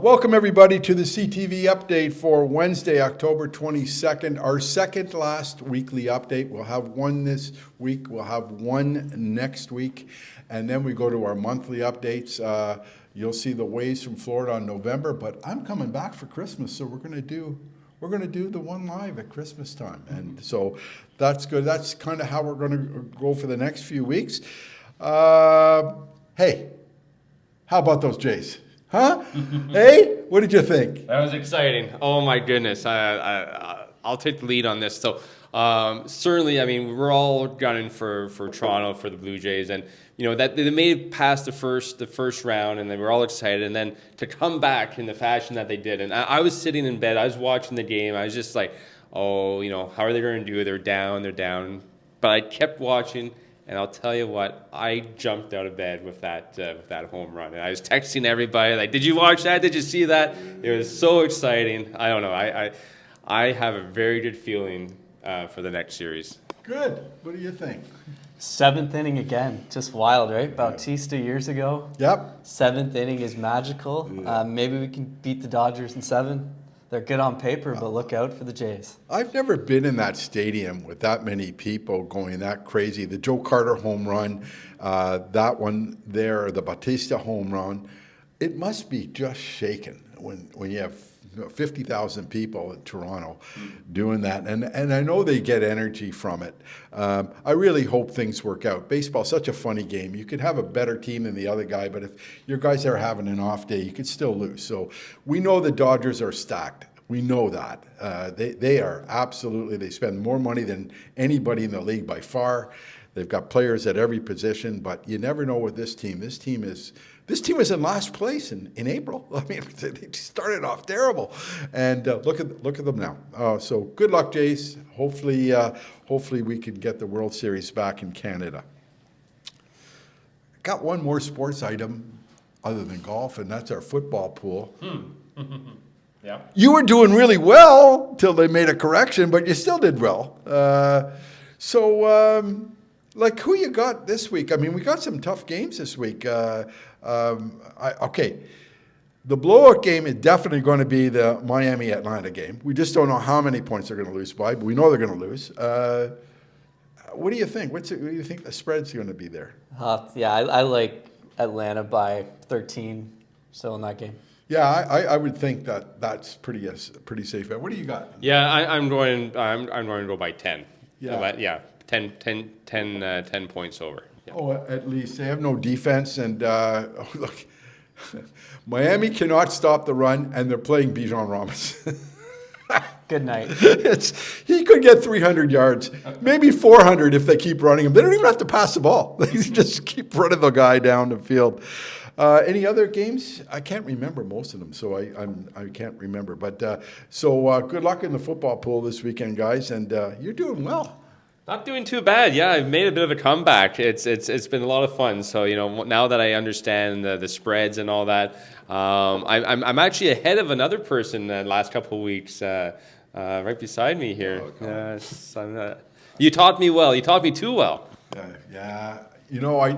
Welcome everybody to the CTV update for Wednesday, October 22nd, our second last weekly update. We'll have one this week, we'll have one next week, and then we go to our monthly updates. You'll see the waves from Florida on November, but I'm coming back for Christmas, so we're gonna do the one live at Christmas time. And so that's good. That's kind of how we're gonna go for the next few weeks. Hey, how about those Jays? Huh? Hey, what did you think? That was exciting. Oh my goodness. I'll take the lead on this. So certainly, I mean, we're all gunning for Toronto, for the Blue Jays, and you know that they made it past the first round, and they were all excited, and then to come back in the fashion that they did. And I was sitting in bed, I was watching the game, I was just like, oh, you know, how are they going to do? They're down. But I kept watching. And I'll tell you what, I jumped out of bed with that home run. And I was texting everybody, like, did you watch that? Did you see that? It was so exciting. I don't know. I have a very good feeling for the next series. Good. What do you think? Seventh inning again. Just wild, right? Bautista years ago. Yep. Seventh inning is magical. Yeah. Maybe we can beat the Dodgers in 7. They're good on paper, but look out for the Jays. I've never been in that stadium with that many people going that crazy. The Joe Carter home run, that one there, the Bautista home run, it must be just shaken when you have 50,000 people in Toronto doing that. And I know they get energy from it. I really hope things work out. Baseball's such a funny game. You could have a better team than the other guy, but if your guys are having an off day, you could still lose. So we know the Dodgers are stacked. We know that. They are absolutely, they spend more money than anybody in the league by far. They've got players at every position, but you never know with this team. This team was in last place in April. I mean, they started off terrible, and look at them now. So good luck, Jays. Hopefully we can get the World Series back in Canada. Got one more sports item other than golf, and that's our football pool. Yeah. You were doing really well till they made a correction, but you still did well. Like, who you got this week? I mean, we got some tough games this week. Okay, the blowout game is definitely going to be the Miami-Atlanta game. We just don't know how many points they're going to lose by, but we know they're going to lose. What do you think? What do you think the spread's going to be there? I like Atlanta by 13, so in that game. Yeah, I would think that's pretty safe bet. What do you got? Yeah, I'm going to go by 10. Yeah. 10 points over. Yeah. Oh, at least. They have no defense, and look, Miami cannot stop the run, and they're playing Bijan Ramos. Good night. He could get 300 yards, maybe 400 if they keep running him. They don't even have to pass the ball. They just keep running the guy down the field. Any other games? I can't remember most of them, so I can't remember. But good luck in the football pool this weekend, guys, and you're doing well. Not doing too bad. Yeah, I've made a bit of a comeback. It's been a lot of fun. So you know, now that I understand the spreads and all that, I'm actually ahead of another person the last couple of weeks, right beside me here. You taught me well. You taught me too well. Yeah. You know,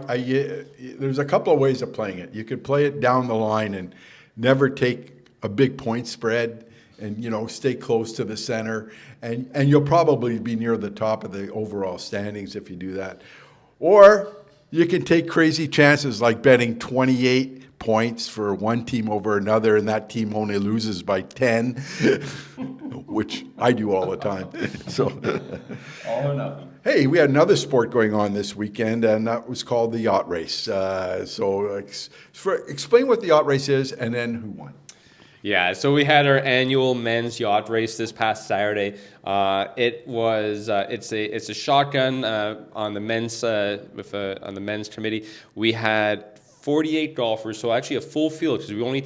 there's a couple of ways of playing it. You could play it down the line and never take a big point spread, and you know, stay close to the center, and you'll probably be near the top of the overall standings if you do that. Or you can take crazy chances like betting 28 points for one team over another, and that team only loses by 10, which I do all the time. So all or nothing. Hey, we had another sport going on this weekend, and that was called the yacht race. Explain what the yacht race is, and then who won. Yeah, so we had our annual men's yacht race this past Saturday. It's a shotgun on the men's on the men's committee. We had 48 golfers, so actually a full field because we only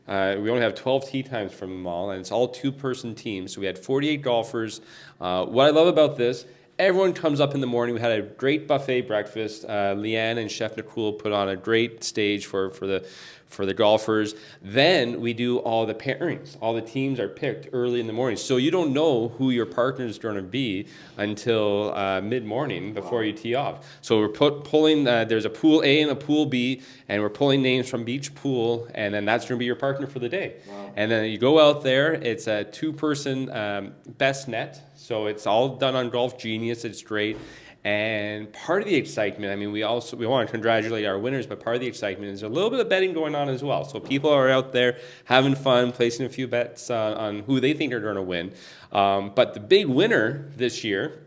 have 12 tee times from them all, and it's all 2-person teams. So we had 48 golfers. What I love about this, everyone comes up in the morning. We had a great buffet breakfast. Leanne and Chef Nicole put on a great stage for the golfers. Then we do all the pairings. All the teams are picked early in the morning. So you don't know who your partner is going to be until mid-morning before you tee off. So we're pulling, there's a pool A and a pool B, and we're pulling names from each pool, and then that's going to be your partner for the day. Wow. And then you go out there, it's a two-person best net. So it's all done on Golf Genius. It's great. And part of the excitement, I mean, we want to congratulate our winners, but part of the excitement is a little bit of betting going on as well. So people are out there having fun, placing a few bets on who they think are going to win. But the big winner this year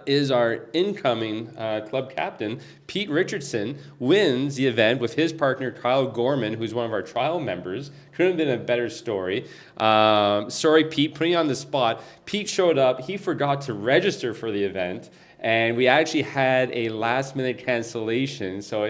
is our incoming club captain, Pete Richardson, wins the event with his partner, Kyle Gorman, who's one of our trial members. Couldn't have been a better story. Sorry, Pete, putting you on the spot. Pete showed up. He forgot to register for the event. And we actually had a last-minute cancellation. So,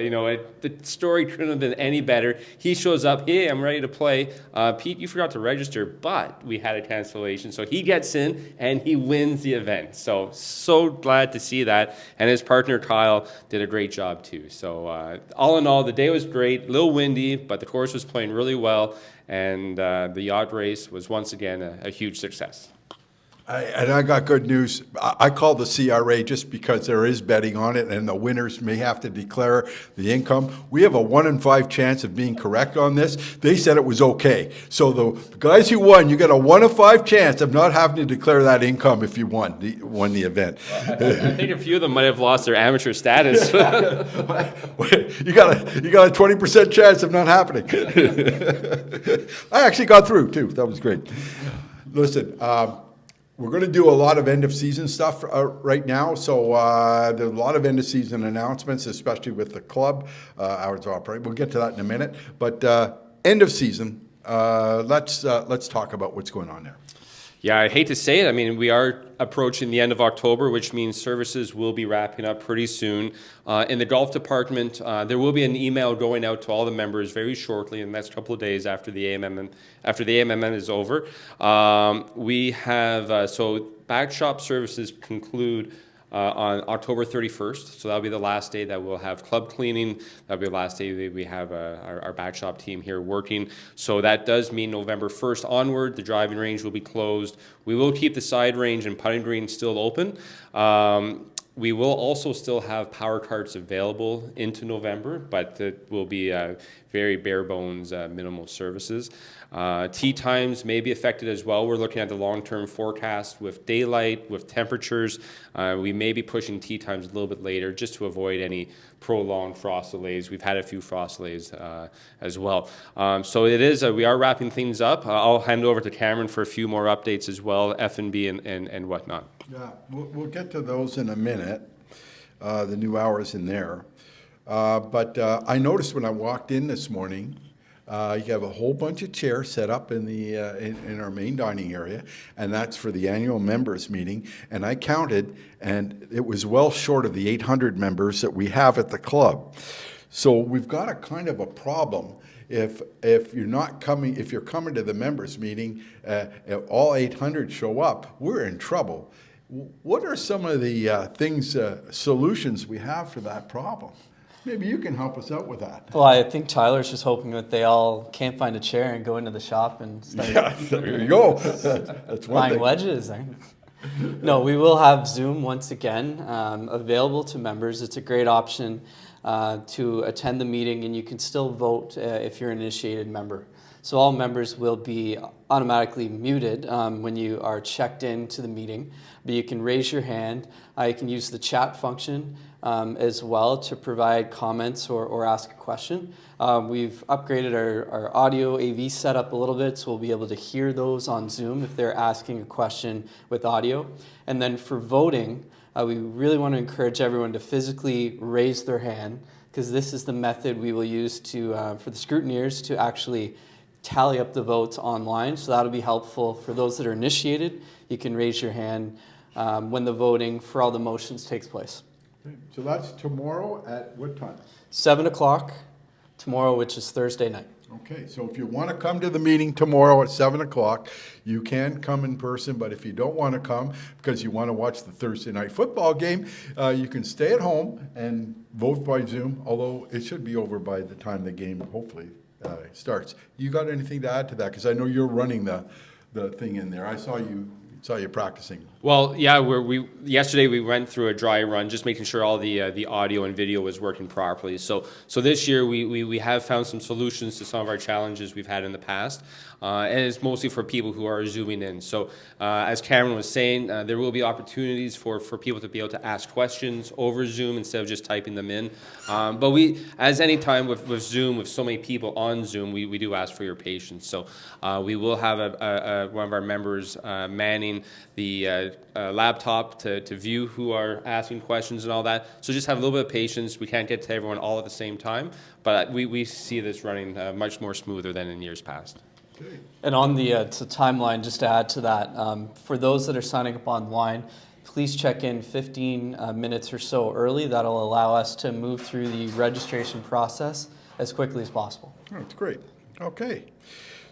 the story couldn't have been any better. He shows up, hey, I'm ready to play. Pete, you forgot to register, but we had a cancellation. So he gets in, and he wins the event. So glad to see that. And his partner, Kyle, did a great job, too. So all in all, the day was great. A little windy, but the course was playing really well. And the yacht race was, once again, a huge success. I got good news. I called the CRA just because there is betting on it, and the winners may have to declare the income. We have a 1 in 5 chance of being correct on this. They said it was okay. So the guys who won, you got a 1 in 5 chance of not having to declare that income if you won the event. I think a few of them might have lost their amateur status. You got a 20% chance of not happening. I actually got through too. That was great. Listen. We're going to do a lot of end-of-season stuff right now, so there's a lot of end-of-season announcements, especially with the club hours of operation. We'll get to that in a minute, but end of season, let's talk about what's going on there. Yeah, I hate to say it. I mean, we are approaching the end of October, which means services will be wrapping up pretty soon. In the golf department, there will be an email going out to all the members very shortly in the next couple of days after the AMMN is over. We have, so back shop services conclude on October 31st. So that'll be the last day that we'll have club cleaning. That'll be the last day that we have our back shop team here working. So that does mean November 1st onward, the driving range will be closed. We will keep the side range and putting green still open. We will also still have power carts available into November, but it will be very bare bones minimal services. Tee times may be affected as well. We're looking at the long-term forecast with daylight, with temperatures. We may be pushing tee times a little bit later just to avoid any prolonged frost delays. We've had a few frost delays as well. So it is, we are wrapping things up. I'll hand over to Cameron for a few more updates as well, F&B and whatnot. Yeah, we'll get to those in a minute, the new hours in there. But I noticed when I walked in this morning, you have a whole bunch of chairs set up in the in our main dining area, and that's for the annual members meeting. And I counted, and it was well short of the 800 members that we have at the club. So we've got a kind of a problem. If you're not coming, if you're coming to the members meeting, if all 800 show up, we're in trouble. What are some of the solutions we have for that problem? Maybe you can help us out with that. Well, I think Tyler's just hoping that they all can't find a chair and go into the shop and start there you go. That's one buying thing. wedges. No, we will have Zoom once again available to members. It's a great option to attend the meeting, and you can still vote if you're an initiated member. So all members will be automatically muted when you are checked into the meeting, but you can raise your hand. You can use the chat function as well to provide comments or ask a question. We've upgraded our audio AV setup a little bit, so we'll be able to hear those on Zoom if they're asking a question with audio. And then for voting, we really want to encourage everyone to physically raise their hand, because this is the method we will use for the scrutineers to actually tally up the votes online. So that'll be helpful for those that are initiated. You can raise your hand when the voting for all the motions takes place. Okay. So that's tomorrow at what time? 7 o'clock tomorrow, which is Thursday night. Okay, so if you want to come to the meeting tomorrow at 7 o'clock, you can come in person, but if you don't want to come because you want to watch the Thursday night football game, you can stay at home and vote by Zoom, although it should be over by the time the game hopefully starts. You got anything to add to that? Because I know you're running the thing in there. I saw you practicing. Well, yeah, yesterday we went through a dry run, just making sure all the audio and video was working properly. So this year we have found some solutions to some of our challenges we've had in the past, and it's mostly for people who are zooming in. So as Cameron was saying, there will be opportunities for people to be able to ask questions over Zoom instead of just typing them in. But as any time with Zoom, with so many people on Zoom, we do ask for your patience. So we will have one of our members manning the laptop to view who are asking questions and all that. So just have a little bit of patience. We can't get to everyone all at the same time, but we see this running much more smoother than in years past. Okay. And on the timeline, just to add to that, for those that are signing up online, please check in 15 minutes or so early. That'll allow us to move through the registration process as quickly as possible. Oh, that's great. Okay.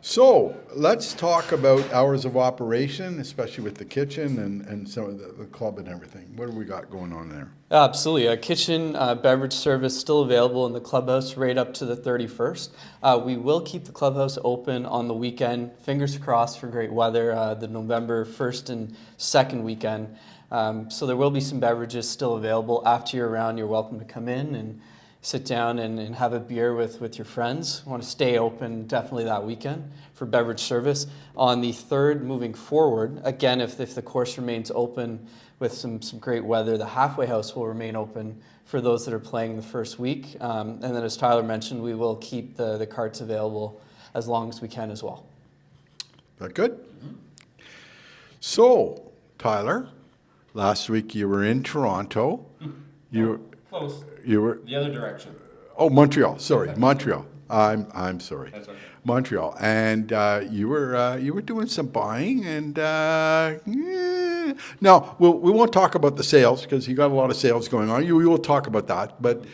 So let's talk about hours of operation, especially with the kitchen and some of the club and everything. What do we got going on there? Absolutely. A kitchen beverage service still available in the clubhouse right up to the 31st. We will keep the clubhouse open on the weekend. Fingers crossed for great weather, the November 1st and 2nd weekend. So there will be some beverages still available. After you're around, you're welcome to come in and sit down and have a beer with your friends. Want to stay open definitely that weekend for beverage service. On the 3rd, moving forward, again, if the course remains open with some great weather, the halfway house will remain open for those that are playing the first week. And then as Tyler mentioned, we will keep the carts available as long as we can as well. That good? So, Tyler, last week you were in Toronto. Close. You were The other direction. Oh, Montreal. Sorry, Montreal. I'm sorry. That's okay. Montreal, and you were doing some buying, and now we won't talk about the sales because you got a lot of sales going on. We will talk about that, but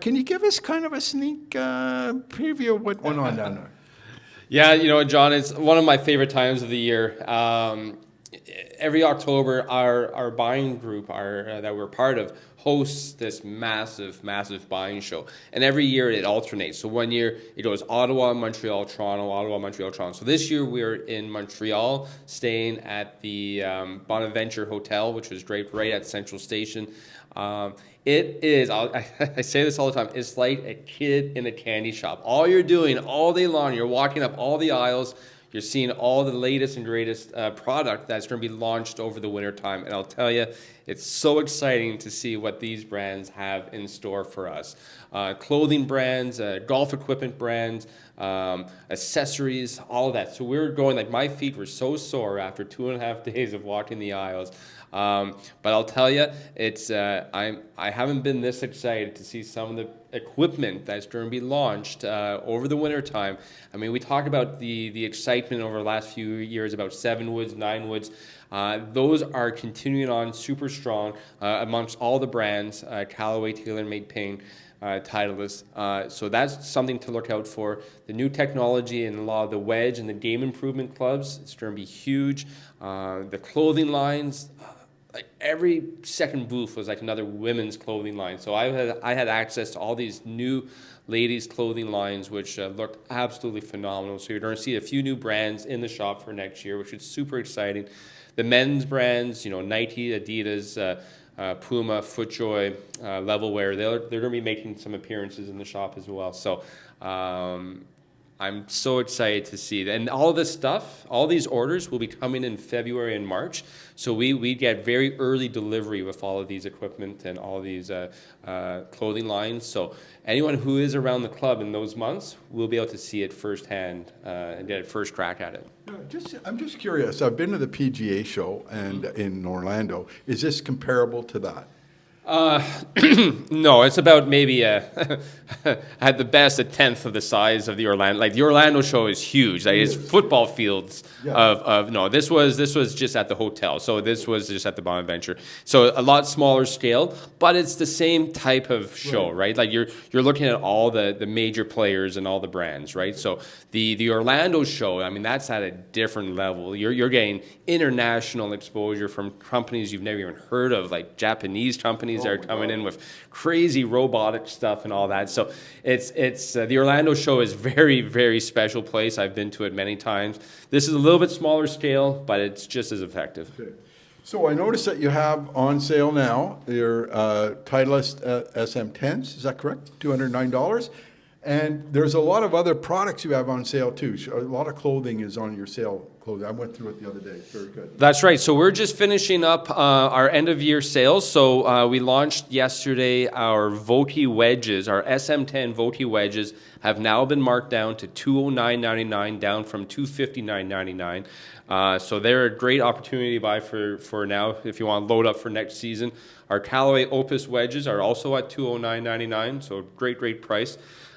can you give us kind of a sneak preview of what went on down there? Yeah, John, it's one of my favorite times of the year. Every October, our buying group that we're part of hosts this massive buying show. And every year it alternates. So one year it goes Ottawa, Montreal, Toronto, Ottawa, Montreal, Toronto. So this year we're in Montreal, staying at the Bonaventure Hotel, which was great, right at Central Station. It is, I say this all the time, it's like a kid in a candy shop. All you're doing all day long, you're walking up all the aisles, you're seeing all the latest and greatest product that's going to be launched over the winter time. And I'll tell you, it's so exciting to see what these brands have in store for us. Clothing brands, golf equipment brands, accessories, all of that. So we were going, like my feet were so sore after 2.5 days of walking the aisles. But I'll tell you, it's I haven't been this excited to see some of the equipment that's going to be launched over the winter time. I mean, we talked about the excitement over the last few years about 7 woods, 9 woods. Those are continuing on super strong amongst all the brands, Callaway, TaylorMade, Ping, Titleist. So that's something to look out for. The new technology and a lot of the wedge and the game improvement clubs, it's going to be huge. The clothing lines, like every second booth was like another women's clothing line. So I had access to all these new ladies' clothing lines, which looked absolutely phenomenal. So you're going to see a few new brands in the shop for next year, which is super exciting. The men's brands, Nike, Adidas, Puma, FootJoy, Levelwear, they're going to be making some appearances in the shop as well. So I'm so excited to see that. And all of this stuff, all these orders will be coming in February and March. So we get very early delivery with all of these equipment and all of these clothing lines. So anyone who is around the club in those months will be able to see it firsthand and get a first crack at it. I'm just curious. I've been to the PGA show and in Orlando. Is this comparable to that? No, it's about maybe at the best a tenth of the size of the Orlando. Like the Orlando show is huge. Like it's football fields of no. This was just at the hotel. So this was just at the Bonaventure. So a lot smaller scale, but it's the same type of show, right? Like you're looking at all the major players and all the brands, right? So the Orlando show, I mean, that's at a different level. You're getting international exposure from companies you've never even heard of, like Japanese companies that are coming in with crazy robotic stuff and all that. So it's the Orlando show is very, very special place. I've been to it many times. This is a little bit smaller scale, but it's just as effective. Okay. So I noticed that you have on sale now your Titleist SM10s. Is that correct? $209. And there's a lot of other products you have on sale too. A lot of clothing is on your sale clothing. I went through it the other day. Very good. That's right. So we're just finishing up our end of year sales. So we launched yesterday our Vokey wedges. Our SM10 Vokey wedges have now been marked down to $209.99, down from $259.99. So they're a great opportunity to buy for now if you want to load up for next season. Our Callaway Opus wedges are also at $209.99. So great price.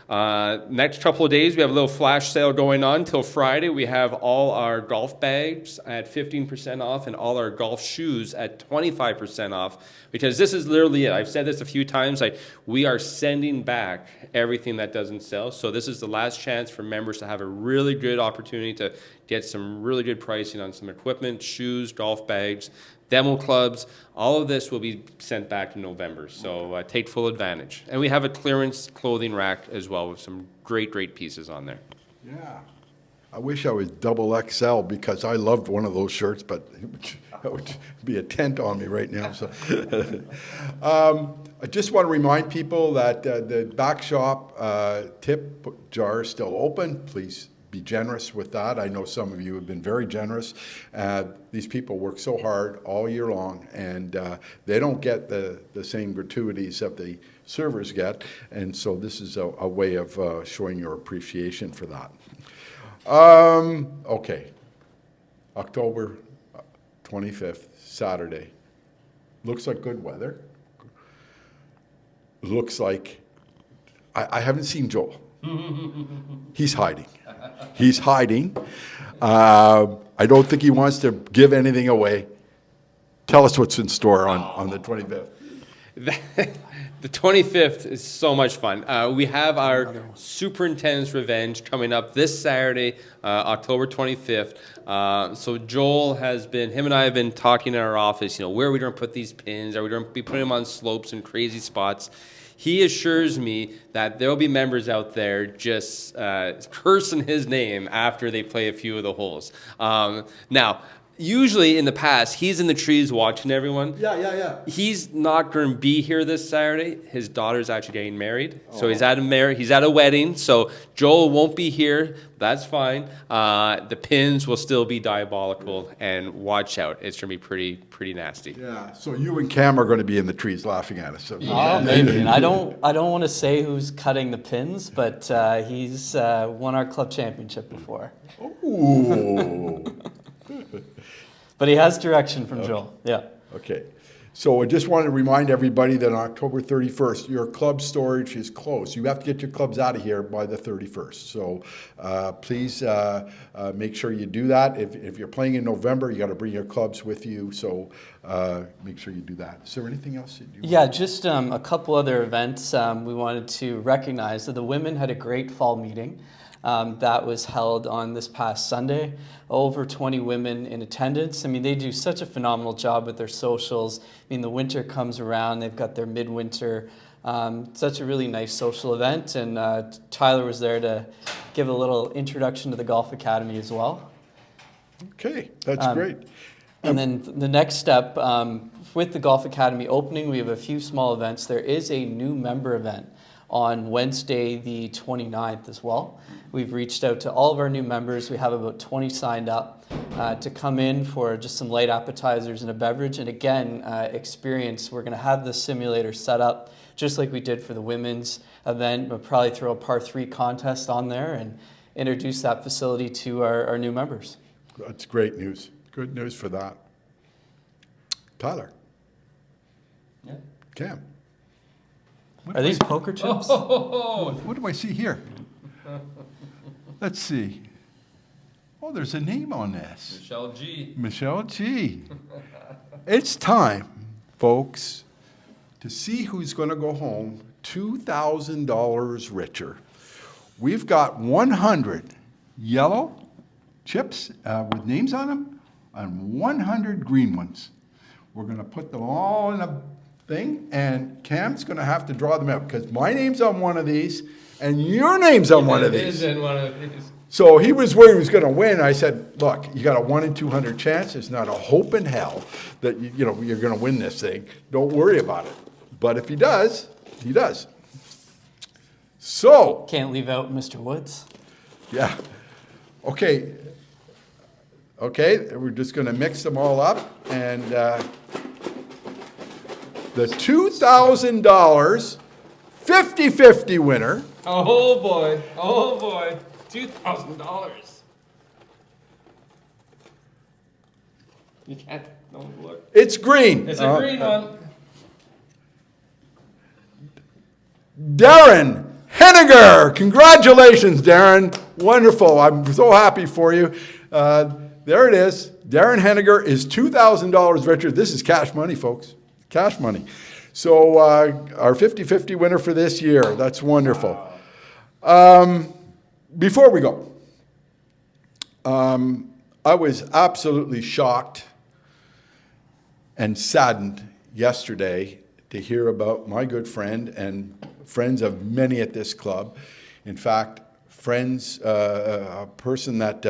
Next couple of days, we have a little flash sale going on till Friday. We have all our golf bags at 15% off and all our golf shoes at 25% off, because this is literally it. I've said this a few times. We are sending back everything that doesn't sell. So this is the last chance for members to have a really good opportunity to get some really good pricing on some equipment, shoes, golf bags, demo clubs. All of this will be sent back in November, so take full advantage. And we have a clearance clothing rack as well with some great pieces on there. Yeah. I wish I was double XL because I loved one of those shirts, but that would be a tent on me right now. So, I just want to remind people that the back shop tip jar is still open. Please be generous with that. I know some of you have been very generous. These people work so hard all year long, and they don't get the same gratuities that the servers get, and so this is a way of showing your appreciation for that. Okay, October 25th, Saturday. Looks like good weather. Looks like, I haven't seen Joel. He's hiding. He's hiding. I don't think he wants to give anything away. Tell us what's in store on the 25th. The 25th is so much fun. We have our Superintendents Revenge coming up this Saturday, October 25th. So Joel him and I have been talking in our office, where are we going to put these pins? Are we going to be putting them on slopes and crazy spots? He assures me that there'll be members out there just cursing his name after they play a few of the holes. Now, usually in the past, he's in the trees watching everyone. Yeah. He's not going to be here this Saturday. His daughter's actually getting married. So he's at a wedding. So Joel won't be here. That's fine. The pins will still be diabolical, and watch out. It's going to be pretty nasty. Yeah. So you and Cam are going to be in the trees laughing at us. So. Oh, maybe. And I don't want to say who's cutting the pins, but he's won our club championship before. Ooh. But he has direction from Joel. Yeah. Okay. So I just want to remind everybody that on October 31st, your club storage is closed. You have to get your clubs out of here by the 31st. So please make sure you do that. If you're playing in November, you got to bring your clubs with you. So make sure you do that. Is there anything else that you Yeah, just a couple other events we wanted to recognize. So the women had a great fall meeting. That was held on this past Sunday. Over 20 women in attendance. I mean, they do such a phenomenal job with their socials. I mean, the winter comes around, they've got their midwinter. Such a really nice social event, and Tyler was there to give a little introduction to the Golf Academy as well. Okay, that's great. And then the next step, with the Golf Academy opening, we have a few small events. There is a new member event on Wednesday the 29th as well. We've reached out to all of our new members. We have about 20 signed up to come in for just some light appetizers and a beverage. And again, experience. We're going to have the simulator set up just like we did for the women's event. We'll probably throw a par 3 contest on there and introduce that facility to our new members. That's great news. Good news for that. Tyler. Yeah. Cam. Are these poker chips? What do I see here? Let's see. Oh, there's a name on this. Michelle G. Michelle G. It's time, folks, to see who's going to go home $2,000 richer. We've got 100 yellow chips with names on them and 100 green ones. We're going to put them all in a thing, and Cam's going to have to draw them out because my name's on one of these and your name's on one of It is these. in one of these. So he was worried he was going to win. I said, look, you got a 1 in 200 chance. There's not a hope in hell that you're going to win this thing. Don't worry about it. But if he does, he does. So, Can't leave out Mr. Woods. yeah. Okay, we're just going to mix them all up. And the $2,000 50-50 winner. Oh boy. $2,000. You can't, don't look. It's green. It's a green one. Darren Henniger. Congratulations, Darren. Wonderful. I'm so happy for you. There it is. Darren Henniger is $2,000 richer. This is cash money, folks. Cash money. So our 50-50 winner for this year. That's wonderful. Before we go, I was absolutely shocked and saddened yesterday to hear about my good friend and friends of many at this club. In fact, friends, a person that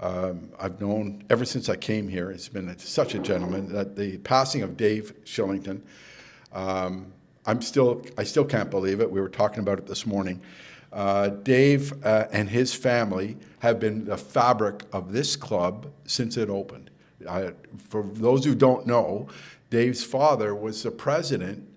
I've known ever since I came here. It's been such a gentleman. That the passing of Dave Shillington, I still can't believe it. We were talking about it this morning. Dave and his family have been the fabric of this club since it opened. For those who don't know, Dave's father was the president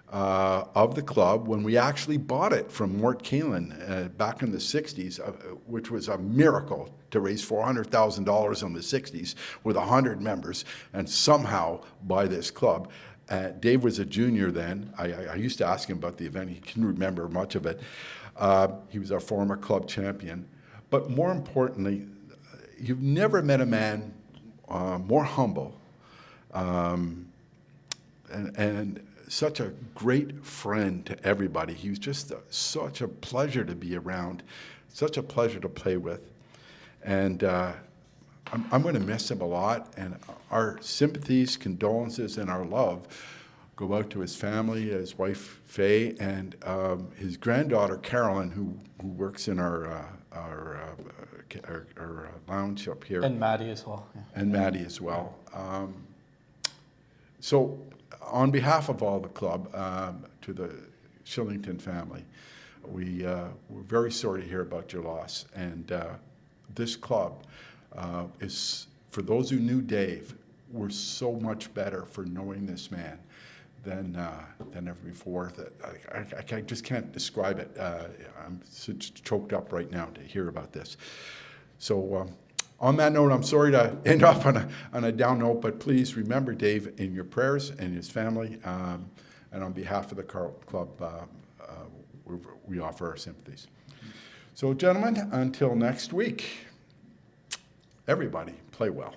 of the club when we actually bought it from Mort Keelan back in the 60s, which was a miracle to raise $400,000 in the 60s with 100 members and somehow buy this club. Dave was a junior then. I used to ask him about the event. He couldn't remember much of it. He was our former club champion. But more importantly, you've never met a man more humble and such a great friend to everybody. He was just such a pleasure to be around, such a pleasure to play with. And I'm going to miss him a lot. And our sympathies, condolences, and our love go out to his family, his wife, Faye, and his granddaughter, Carolyn, who works in our lounge up here. And Maddie as well. Yeah. And Maddie as well. So on behalf of all the club, to the Shillington family, we're very sorry to hear about your loss. And this club is, for those who knew Dave, we're so much better for knowing this man than ever before. That I just can't describe it. I'm so choked up right now to hear about this. So on that note, I'm sorry to end off on a down note, but please remember Dave in your prayers and his family. And on behalf of the Carleton Club, we offer our sympathies. So gentlemen, until next week, everybody play well.